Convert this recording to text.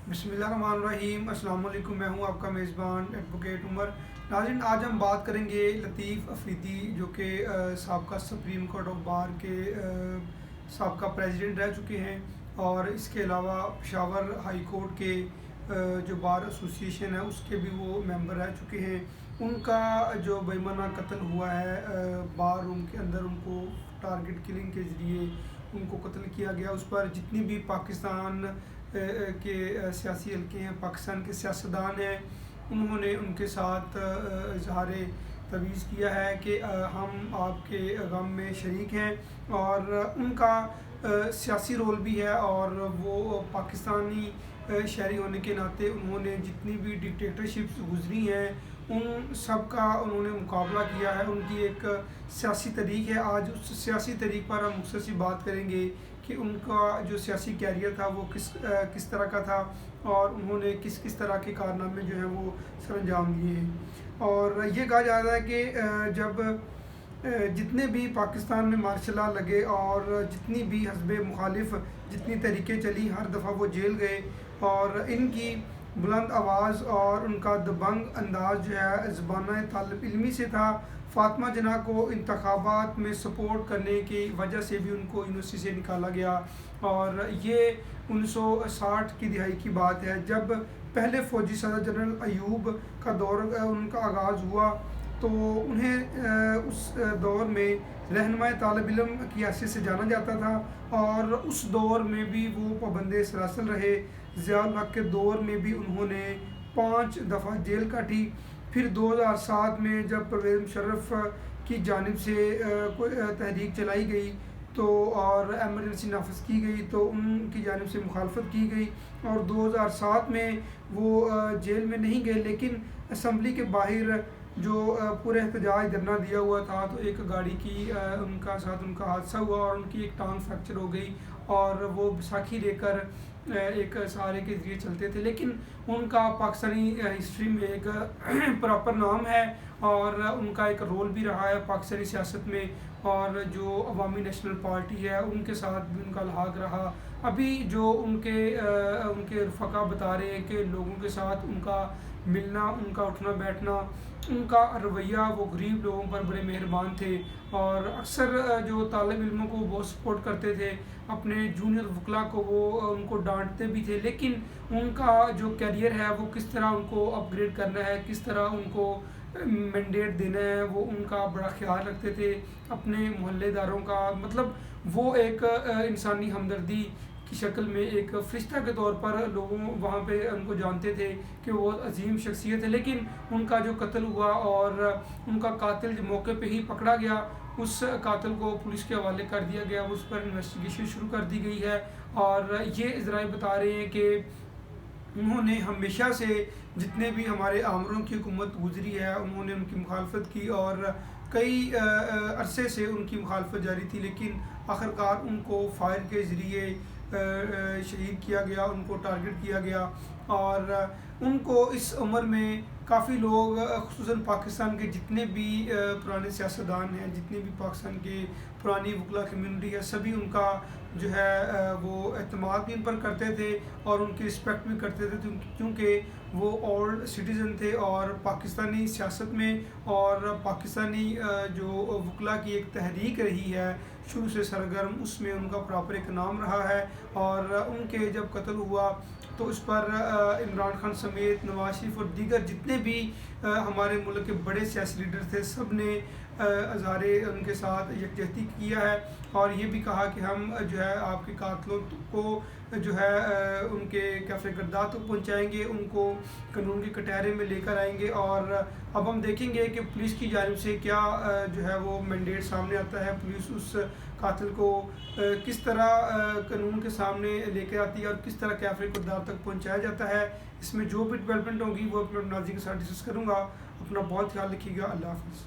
बिस्मिल्लाहिर्रहमानिर्रहीम। अस्सलाम वालेकुम। मैं हूं आपका मेज़बान एडवोकेट उमर। नाज़रीन, आज हम बात करेंगे लतीफ़ अफरीदी, जो कि साबका सुप्रीम कोर्ट ऑफ बार के साबका प्रेसिडेंट रह चुके हैं, और इसके अलावा पेशावर हाई कोर्ट के जो बार एसोसिएशन है उसके भी वो मेंबर रह चुके हैं। उनका जो बेईमाना कत्ल हुआ है बार रूम के अंदर, उनको टारगेट किलिंग के ज़रिए उनको कत्ल किया गया, उस पर जितनी भी पाकिस्तान के सियासी हल्के हैं, पाकिस्तान के सियासतदान हैं, उन्होंने उनके साथ इजहार तवीज़ किया है कि हम आपके गम में शरीक हैं। और उनका सियासी रोल भी है, और वो पाकिस्तानी शहरी होने के नाते उन्होंने जितनी भी डिक्टेटरशिप्स गुजरी हैं उन सब का उन्होंने मुकाबला किया है। उनकी एक सियासी तरीक़ है। आज उस सियासी तरीक़ पर हम मुख्तसर सी बात करेंगे कि उनका जो सियासी कैरियर था वो किस तरह का था, और उन्होंने किस किस तरह के कारनामे जो हैं वो सर अंजाम दिए हैं। और ये कहा जा रहा है कि जब जितने भी पाकिस्तान में मार्शल लॉ लगे और जितनी भी हज़ब मुखालिफ जितनी तरीक़ें चली, हर दफ़ा वो जेल गए, और इनकी बुलंद आवाज़ और उनका दबंग अंदाज़ जो है ज़बान तालिब इल्मी से था। फ़ातिमा जिन्ना को इंतखाबात में सपोर्ट करने की वजह से भी उनको यूनिवर्सिटी से निकाला गया, और ये 1960 की दिहाई की बात है, जब पहले फ़ौजी सदर जनरल अयूब का दौर उनका आगाज़ हुआ, तो उन्हें उस दौर में रहनुमाए तालिब इल्म की हैसियत से जाना जाता था, और उस दौर में भी वो पाबंद सलासल रहे। ज़िया-उल हक़ के दौर में भी उन्होंने 5 दफ़ा जेल काटी। फिर 2007 में जब परवेज़ मुशर्रफ की जानिब से कोई तहरीक चलाई गई तो और एमरजेंसी नाफिज की गई, तो उनकी जानिब से मुखालफत की गई, और 2007 में वो जेल में नहीं गए, लेकिन असम्बली के बाहर जो पूरे एहतजाज धरना दिया हुआ था, तो एक गाड़ी की उनका साथ उनका हादसा हुआ और उनकी एक टांग फ्रैक्चर हो गई, और वो बैसाखी लेकर एक सहारे के ज़रिए चलते थे। लेकिन उनका पाकिस्तानी हिस्ट्री में एक प्रॉपर नाम है, और उनका एक रोल भी रहा है पाकिस्तानी सियासत में, और जो अवामी नेशनल पार्टी है उनके साथ भी उनका लहाक रहा। अभी जो उनके रफ़का बता रहे हैं कि लोगों के साथ उनका मिलना, उनका उठना बैठना, उनका रवैया, वो गरीब लोगों पर बड़े मेहरबान थे, और अक्सर जो तालिब इल्मों को बहुत सपोर्ट करते थे, अपने जूनियर वकला को वो उनको डांटते भी थे। लेकिन उनका जो कैरियर है वो किस तरह उनको अपग्रेड करना है, किस तरह उनको मैंडेट देना है, वो उनका बड़ा ख्याल रखते थे अपने मोहल्लेदारों का। मतलब वो एक इंसानी हमदर्दी की शक्ल में एक फ़रिश्ता के तौर पर लोगों वहाँ पे उनको जानते थे कि वो अजीम शख्सियत है। लेकिन उनका जो कत्ल हुआ और उनका कातिल जो मौके पे ही पकड़ा गया, उस कातिल को पुलिस के हवाले कर दिया गया, उस पर इन्वेस्टिगेशन शुरू कर दी गई है। और ये ज़राए बता रहे हैं कि उन्होंने हमेशा से जितने भी हमारे आमरों की हुकूमत गुजरी है उन्होंने उनकी मुखालफत की, और कई अरसे से उनकी मुखालफत जारी थी, लेकिन आखिरकार उनको फायर के ज़रिए शहीद किया गया, उनको टारगेट किया गया। और उनको इस उम्र में काफ़ी लोग ख़ुसूसन पाकिस्तान के जितने भी पुराने सियासतदान हैं, जितने भी पाकिस्तान के पुरानी वकला कम्यूनिटी है, सभी उनका जो है वो एतमाद भी इन पर करते थे और उनकी रिस्पेक्ट भी करते थे, क्योंकि वो ओल्ड सिटीज़न थे, और पाकिस्तानी सियासत में और पाकिस्तानी जो वकला की एक तहरीक रही है शुरू से सरगर्म, उसमें उनका प्रॉपर एक नाम रहा है। और उनके जब कत्ल हुआ तो उस पर इमरान खान समेत नवाज शरीफ और दीगर जितने भी हमारे मुल्क के बड़े सियासी लीडर थे, सब ने हज़ारे उनके साथ यकजहती किया है, और ये भी कहा कि हम जो है आपके कातलों को जो है उनके कैफ़े गर्दात तक पहुँचाएँगे, उनको कानून के कटहरे में लेकर आएंगे। और अब हम देखेंगे कि पुलिस की जानिब से क्या जो है वो मैंडेट सामने आता है, पुलिस उस कातिल को किस तरह कानून के सामने लेकर आती है, और किस तरह कैफ़े गर्दात तक पहुँचाया जाता है। इसमें जो भी डेवलपमेंट होगी वो अपने नाज़रीन के साथ डिस्कस करूँगा। अपना बहुत ख्याल रखिएगा। अल्लाह हाफ़िज़।